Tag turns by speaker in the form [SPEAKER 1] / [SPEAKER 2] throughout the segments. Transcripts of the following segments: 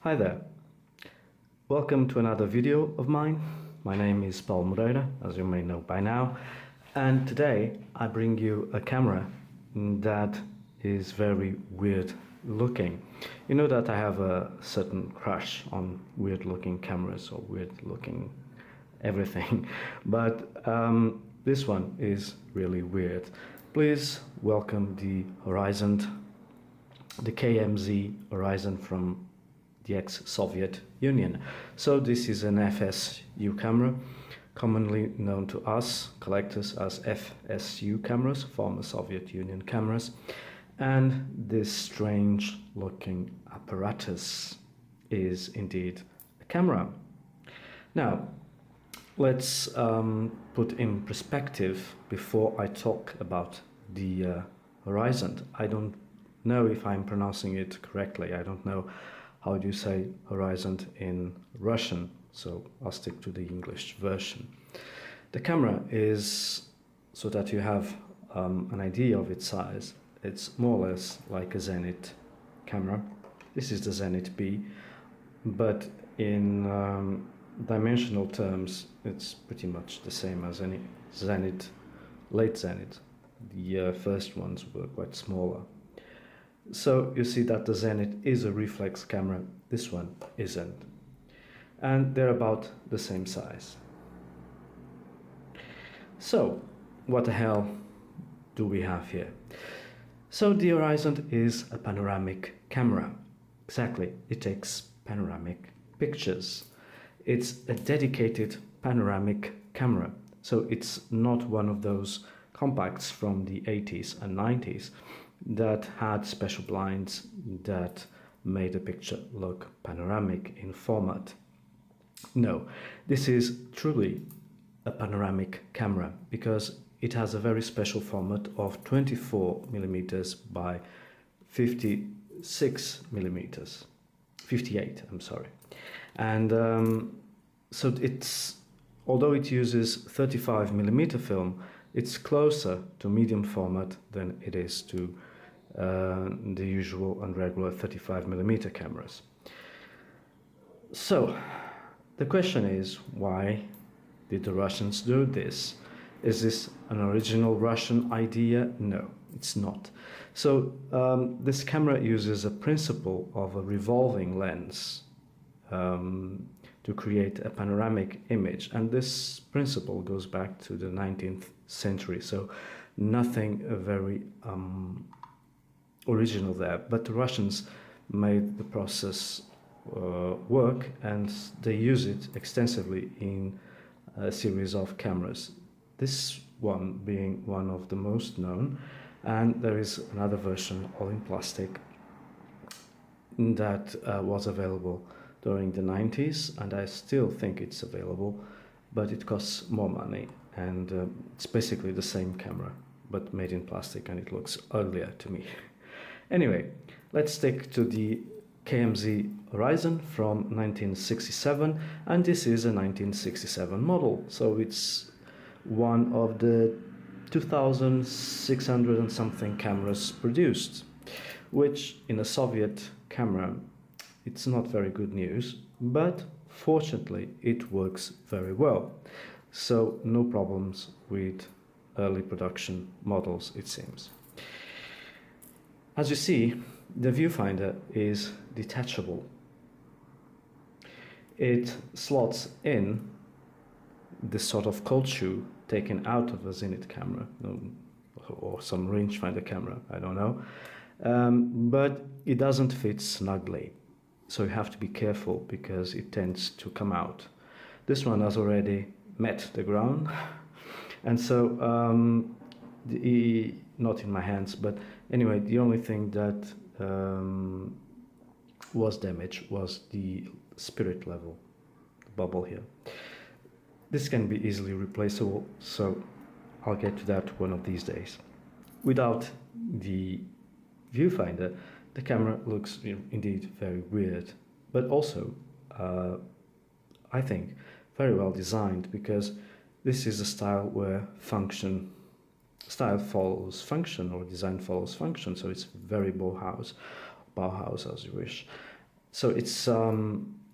[SPEAKER 1] Hi there, welcome to another video of mine. My name is Paulo Moreira, as you may know by now, and today I bring you a camera that is very weird looking. You know that I have a certain crush on weird looking cameras or weird looking everything, but this one is really weird. Please welcome the Horizont, the KMZ Horizont from the ex-Soviet Union. So this is an FSU camera, commonly known to us collectors as FSU cameras, former Soviet Union cameras. And this strange looking apparatus is indeed a camera. Now, let's put in perspective before I talk about the Horizont. I don't know if I'm pronouncing it correctly. I don't know how do you say Horizont in Russian, so I'll stick to the English version. The camera is, so that you have an idea of its size, it's more or less like a Zenit camera. This is the Zenit B, but in dimensional terms, it's pretty much the same as any Zenit, late Zenit. The first ones were quite smaller. So you see that the Zenit is a reflex camera, this one isn't. And they're about the same size. So, what the hell do we have here? So the Horizont is a panoramic camera. Exactly, it takes panoramic pictures. It's a dedicated panoramic camera. So it's not one of those compacts from the 80s and 90s that had special blinds that made the picture look panoramic in format. No, this is truly a panoramic camera because it has a very special format of 24 millimeters by 56 millimeters, 58, I'm sorry. And so it's, although it uses 35 millimeter film, it's closer to medium format than it is to the usual and regular 35 millimeter cameras. So the question is, why did the Russians do this? Is this an original Russian idea? No, it's not. So this camera uses a principle of a revolving lens to create a panoramic image, and this principle goes back to the 19th century, so nothing very original there, but the Russians made the process work, and they use it extensively in a series of cameras, this one being one of the most known, and there is another version all in plastic that was available during the 90s, and I still think it's available, but it costs more money, and it's basically the same camera but made in plastic, and it looks uglier to me. Anyway, let's stick to the KMZ Horizont from 1967, and this is a 1967 model, so it's one of the 2,600 and something cameras produced, which in a Soviet camera it's not very good news, but fortunately it works very well. So no problems with early production models, it seems. As you see, the viewfinder is detachable. It slots in this sort of cold shoe taken out of a Zenit camera or some rangefinder camera, I don't know, but it doesn't fit snugly. So you have to be careful because it tends to come out. This one has already met the ground, and so not in my hands, but anyway, the only thing that was damaged was the spirit level, the bubble here. This can be easily replaceable, so I'll get to that one of these days. Without the viewfinder, the camera looks indeed very weird, but also, I think, very well designed, because this is a style where style follows function, or design follows function, so it's very Bauhaus as you wish. So it's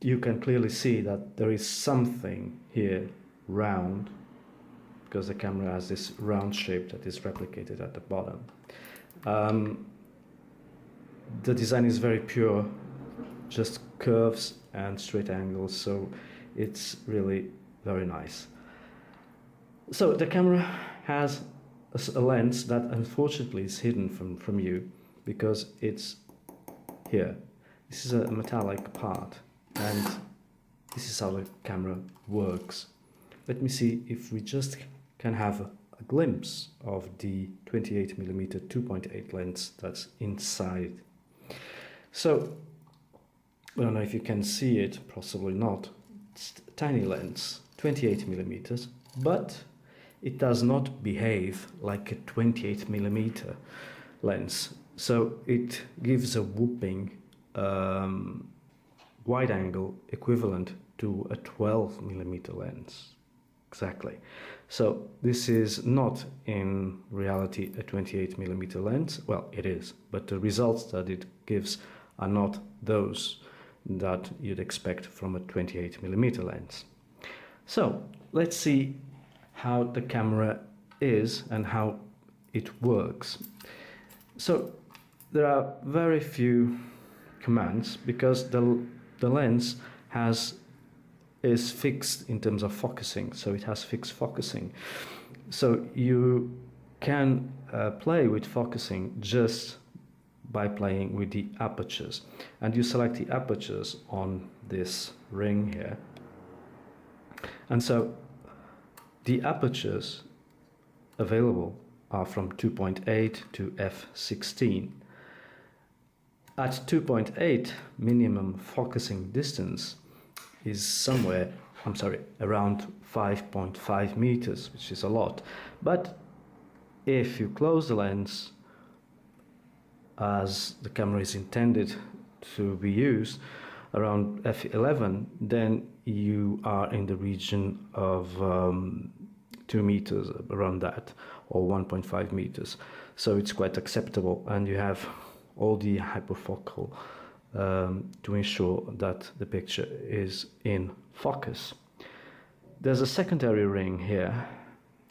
[SPEAKER 1] you can clearly see that there is something here round, because the camera has this round shape that is replicated at the bottom. The design is very pure, just curves and straight angles, so it's really very nice. So the camera has a lens that unfortunately is hidden from you because it's here. This is a metallic part, and this is how the camera works. Let me see if we just can have a glimpse of the 28mm 2.8 lens that's inside. So, I don't know if you can see it, possibly not. It's a tiny lens, 28mm, but it does not behave like a 28mm lens. So it gives a whooping wide angle equivalent to a 12mm lens. Exactly. So this is not in reality a 28mm lens. Well, it is, but the results that it gives are not those that you'd expect from a 28mm lens. So let's see how the camera is and how it works. So there are very few commands because the lens is fixed in terms of focusing, so it has fixed focusing. So you can play with focusing just by playing with the apertures, and you select the apertures on this ring here, and so the apertures available are from 2.8 to f16. At 2.8, minimum focusing distance is somewhere, around 5.5 meters, which is a lot. But if you close the lens as the camera is intended to be used around f11, then you are in the region of 2 meters, around that, or 1.5 meters. So it's quite acceptable, and you have all the hyperfocal to ensure that the picture is in focus. There's a secondary ring here,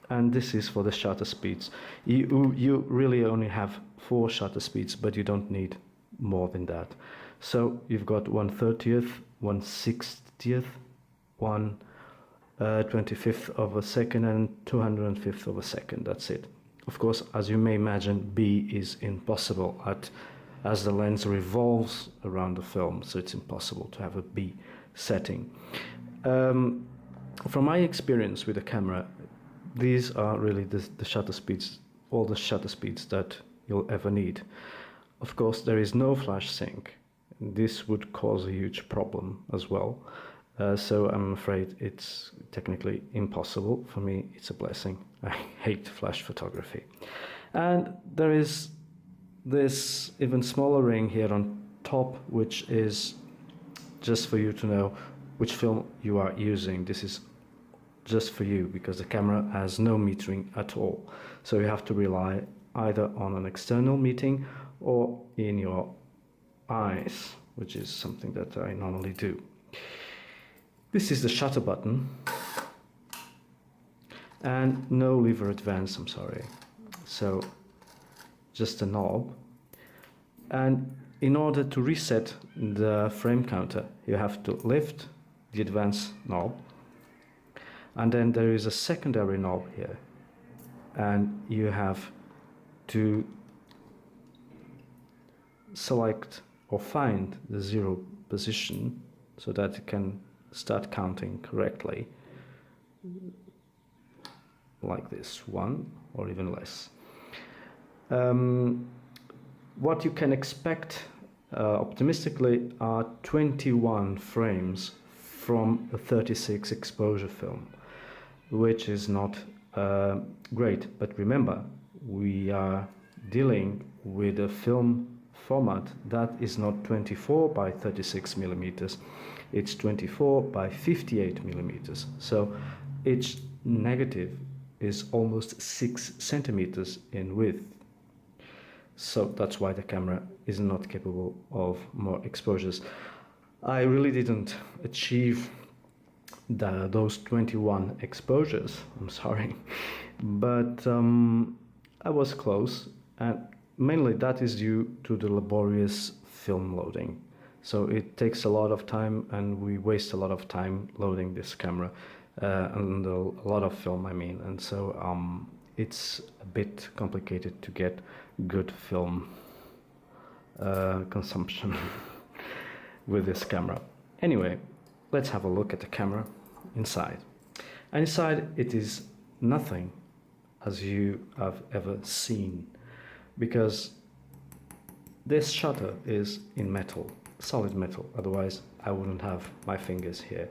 [SPEAKER 1] and this is for the shutter speeds. You really only have 4 shutter speeds, but you don't need more than that. So you've got 1/30th, 1/60th, 1/25th of a second, and 205th of a second. That's it. Of course, as you may imagine, B is impossible as the lens revolves around the film, so it's impossible to have a B setting. From my experience with the camera, these are really the shutter speeds, all the shutter speeds that you'll ever need. Of course, there is no flash sync. This would cause a huge problem as well. So I'm afraid it's technically impossible. For me, it's a blessing. I hate flash photography. And there is this even smaller ring here on top, which is just for you to know which film you are using. This is just for you because the camera has no metering at all. So you have to rely either on an external metering or in your eyes, which is something that I normally do. This is the shutter button, and no lever advance, I'm sorry. So just a knob, and in order to reset the frame counter, you have to lift the advance knob, and then there is a secondary knob here, and you have to select or find the 0 position so that you can start counting correctly, like this, 1 or even less. What you can expect optimistically are 21 frames from a 36 exposure film, which is not great. But remember, we are dealing with a film format that is not 24 by 36 millimeters, it's 24 by 58 millimeters. So each negative is almost 6 centimeters in width. So that's why the camera is not capable of more exposures. I really didn't achieve those 21 exposures, I'm sorry, but I was close, and mainly that is due to the laborious film loading. So it takes a lot of time, and we waste a lot of time loading this camera, and a lot of film, I mean, and so it's a bit complicated to get good film consumption with this camera. Anyway, let's have a look at the camera inside. And inside it is nothing as you have ever seen, because this shutter is in metal, solid metal, otherwise I wouldn't have my fingers here.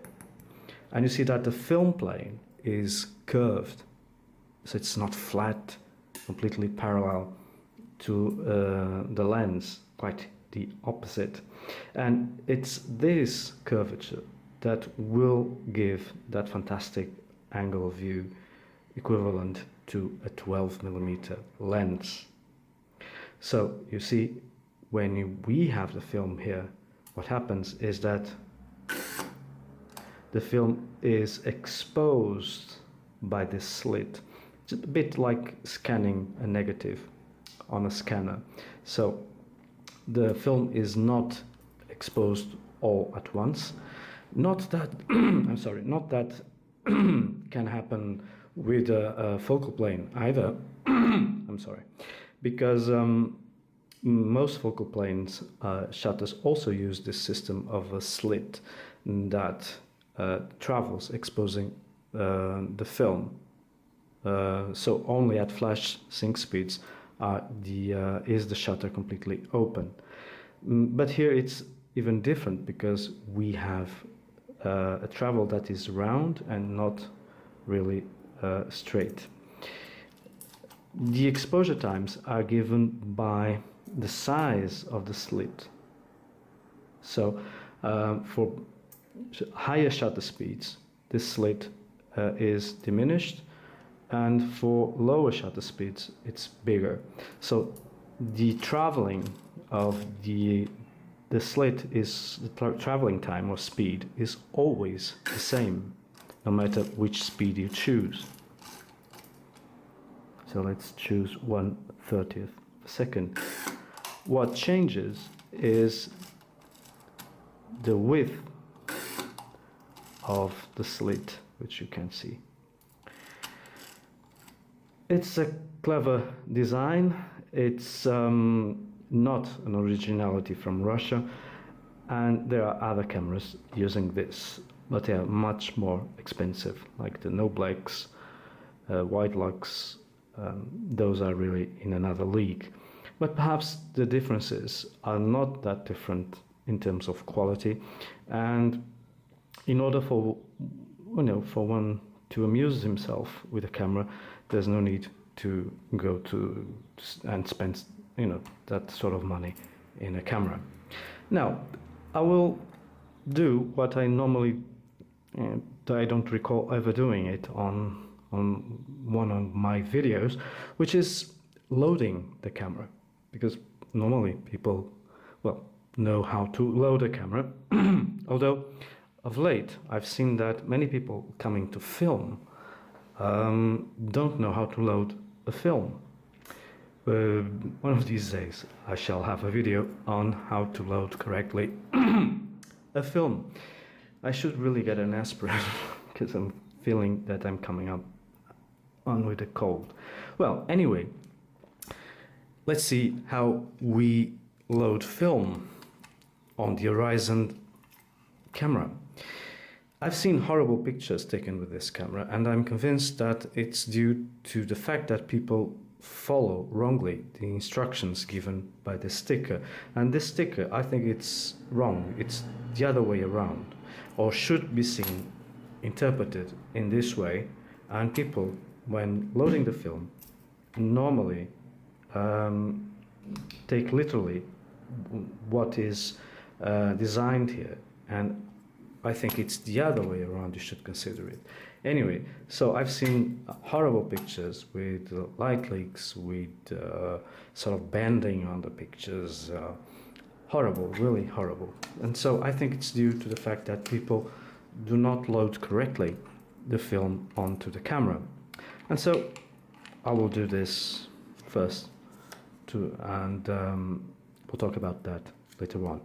[SPEAKER 1] And you see that the film plane is curved, so it's not flat, completely parallel to the lens, quite the opposite. And it's this curvature that will give that fantastic angle of view equivalent to a 12mm lens. So you see, when we have the film here, what happens is that the film is exposed by this slit. It's a bit like scanning a negative on a scanner. So the film is not exposed all at once. Not that I'm sorry, not that can happen with a focal plane either. I'm sorry, because most focal planes shutters also use this system of a slit that travels, exposing the film. So only at flash sync speeds is the shutter completely open. But here it's even different, because we have a travel that is round and not really straight. The exposure times are given by the size of the slit. So for higher shutter speeds, this slit is diminished, and for lower shutter speeds it's bigger. So the traveling of the slit is the traveling time or speed is always the same, no matter which speed you choose. So let's choose 1/30th of a second. What changes is the width of the slit, which you can see. It's a clever design. It's not an originality from Russia, and there are other cameras using this, but they are much more expensive, like the Noblex, Whitelux. Those are really in another league. But perhaps the differences are not that different in terms of quality, and in order for one to amuse himself with a camera, there's no need to go to and spend that sort of money in a camera. Now, I will do what I normally I don't recall ever doing it on one of my videos, which is loading the camera, because normally people know how to load a camera. Although of late I've seen that many people coming to film don't know how to load a film. One of these days I shall have a video on how to load correctly a film. I should really get an aspirin because I'm feeling that I'm coming up on with a cold. Well, anyway, let's see how we load film on the Horizont camera. I've seen horrible pictures taken with this camera, and I'm convinced that it's due to the fact that people follow wrongly the instructions given by the sticker. And this sticker, I think it's wrong. It's the other way around, or should be seen, interpreted in this way. And people, when loading the film, normally take literally what is designed here, and I think it's the other way around. You should consider it. Anyway, so I've seen horrible pictures with light leaks, with sort of bending on the pictures, horrible, really horrible. And so I think it's due to the fact that people do not load correctly the film onto the camera. And so I will do this first too, and we'll talk about that later on.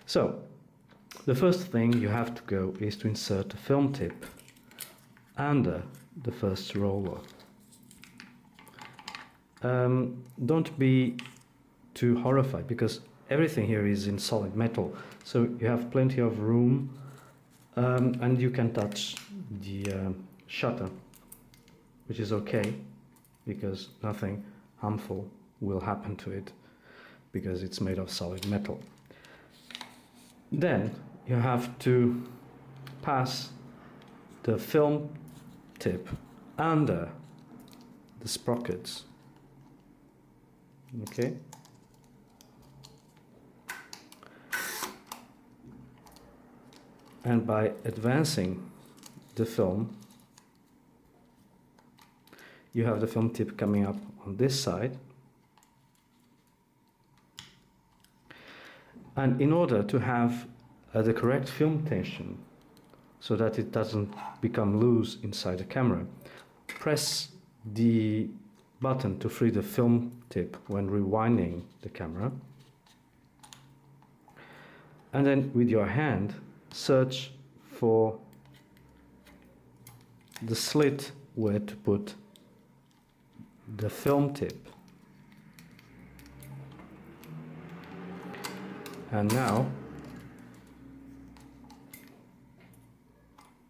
[SPEAKER 1] So the first thing you have to go is to insert the film tip under the first roller. Don't be too horrified, because everything here is in solid metal, so you have plenty of room, and you can touch the shutter, which is okay, because nothing harmful will happen to it, because it's made of solid metal. Then you have to pass the film tip under the sprockets. Okay. And by advancing the film, you have the film tip coming up on this side. And in order to have the correct film tension, so that it doesn't become loose inside the camera, press the button to free the film tip when rewinding the camera. And then with your hand, search for the slit where to put the film tip. And now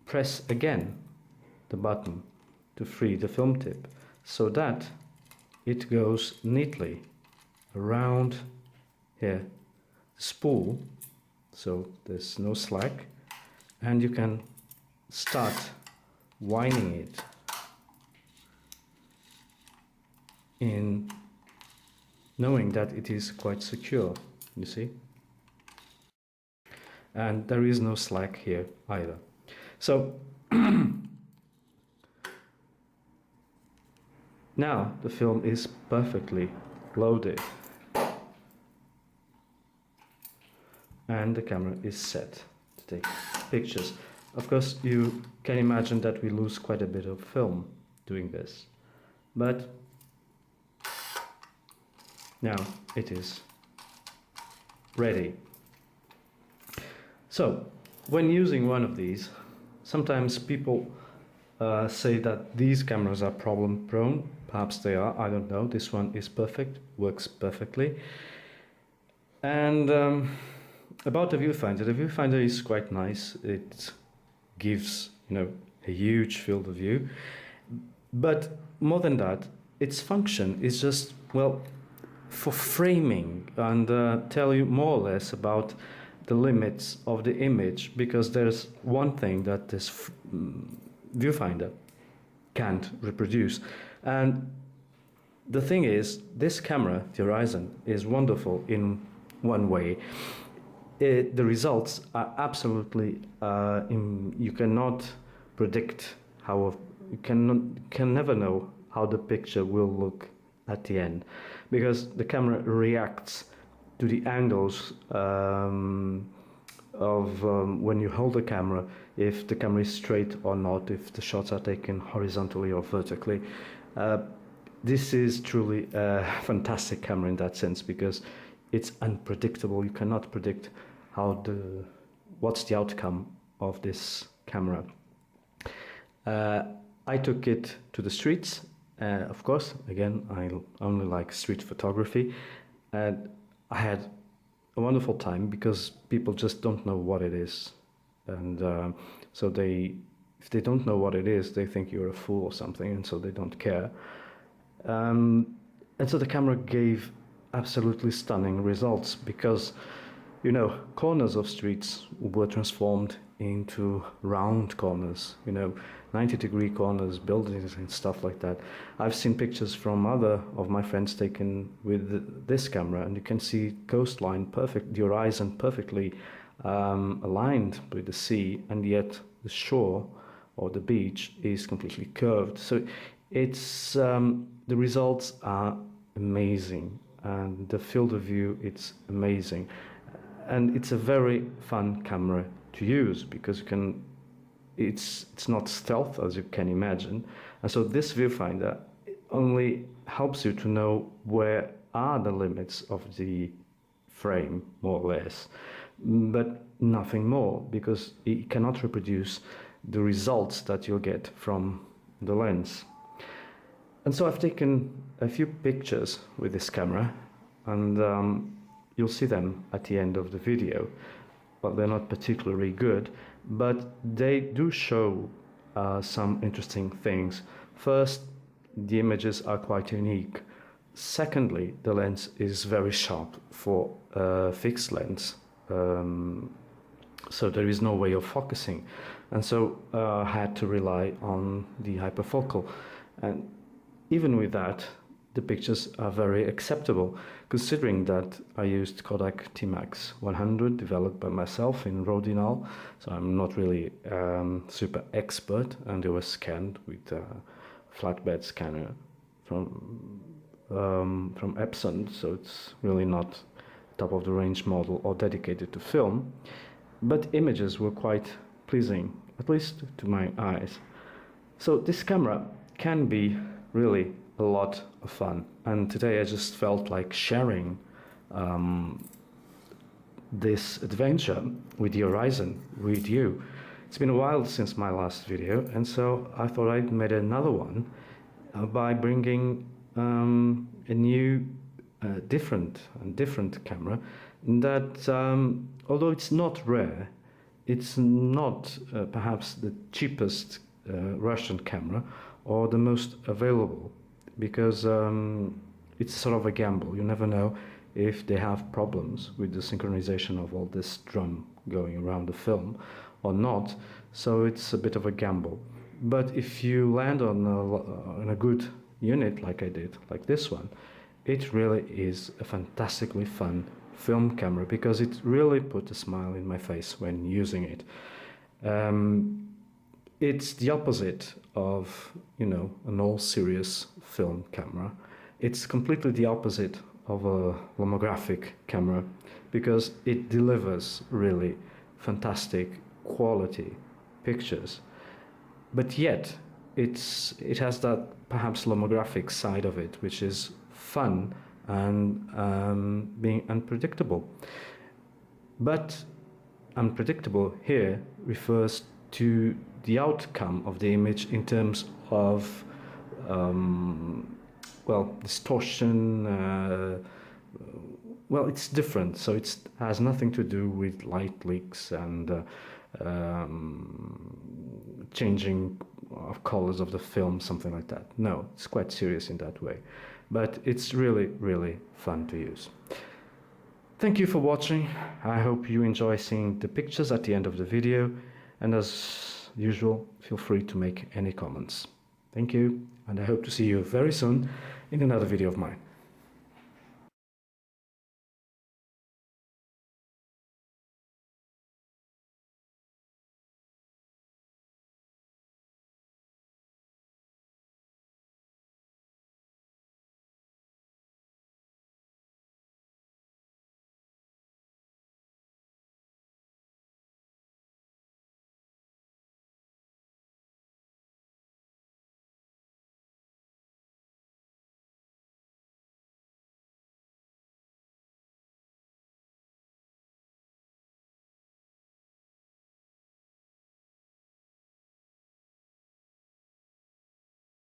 [SPEAKER 1] press again the button to free the film tip, so that it goes neatly around here, spool, so there's no slack, and you can start winding it in knowing that it is quite secure, you see? And there is no slack here either. So now the film is perfectly loaded and the camera is set to take pictures. Of course, you can imagine that we lose quite a bit of film doing this, but now it is ready. So when using one of these, sometimes people say that these cameras are problem prone. Perhaps they are, I don't know. This one is perfect, works perfectly. And about the viewfinder is quite nice. It gives, a huge field of view. But more than that, its function is just, well, for framing and tell you more or less about the limits of the image, because there's one thing that this viewfinder can't reproduce. And the thing is, this camera, the Horizon, is wonderful in one way. The results are absolutely, you cannot predict how, you can never know how the picture will look at the end, because the camera reacts to the angles of when you hold the camera, if the camera is straight or not, if the shots are taken horizontally or vertically. This is truly a fantastic camera in that sense, because it's unpredictable. You cannot predict what's the outcome of this camera. I took it to the streets. Of course, again, I only like street photography. And I had a wonderful time, because people just don't know what it is. And so if they don't know what it is, they think you're a fool or something, and so they don't care. And so the camera gave absolutely stunning results, because, corners of streets were transformed into round corners, 90-degree corners, buildings and stuff like that. I've seen pictures from other of my friends taken with this camera, and you can see coastline perfect, the horizon perfectly aligned with the sea, and yet the shore or the beach is completely curved. So it's the results are amazing, and the field of view, it's amazing. and it's a very fun camera to use because you can, it's not stealth as you can imagine, and so this viewfinder only helps you to know where are the limits of the frame, more or less, but nothing more, because it cannot reproduce the results that you'll get from the lens. And so I've taken a few pictures with this camera, and you'll see them at the end of the video, but they're not particularly good, but they do show some interesting things. First, the images are quite unique. Secondly, the lens is very sharp for a fixed lens, so there is no way of focusing, and so I had to rely on the hyperfocal, and even with that the pictures are very acceptable, considering that I used Kodak T-Max 100 developed by myself in Rodinal, so I'm not really super expert, and they were scanned with a flatbed scanner from Epson, so it's really not top of the range model or dedicated to film, but images were quite pleasing, at least to my eyes. So this camera can be really a lot of fun, and today I just felt like sharing this adventure with the Horizon with you. It's been a while since my last video, and so I thought I'd made another one by bringing a new different camera that, although it's not rare, it's not perhaps the cheapest Russian camera or the most available, because it's sort of a gamble. You never know if they have problems with the synchronization of all this drum going around the film or not, so it's a bit of a gamble. But if you land on a good unit like I did, like this one, it really is a fantastically fun film camera, because it really put a smile in my face when using it. It's the opposite of, you know, an all-serious film camera. It's completely the opposite of a lomographic camera, because it delivers really fantastic quality pictures, but yet it has that perhaps lomographic side of it, which is fun and being unpredictable. But unpredictable here refers to the outcome of the image in terms of well, distortion. Well, it's different, so it has nothing to do with light leaks and changing of colors of the film, something like that. No, it's quite serious in that way, but it's really, really fun to use. Thank you for watching. I hope you enjoy seeing the pictures at the end of the video, and as usual, feel free to make any comments. Thank you, and I hope to see you very soon in another video of mine.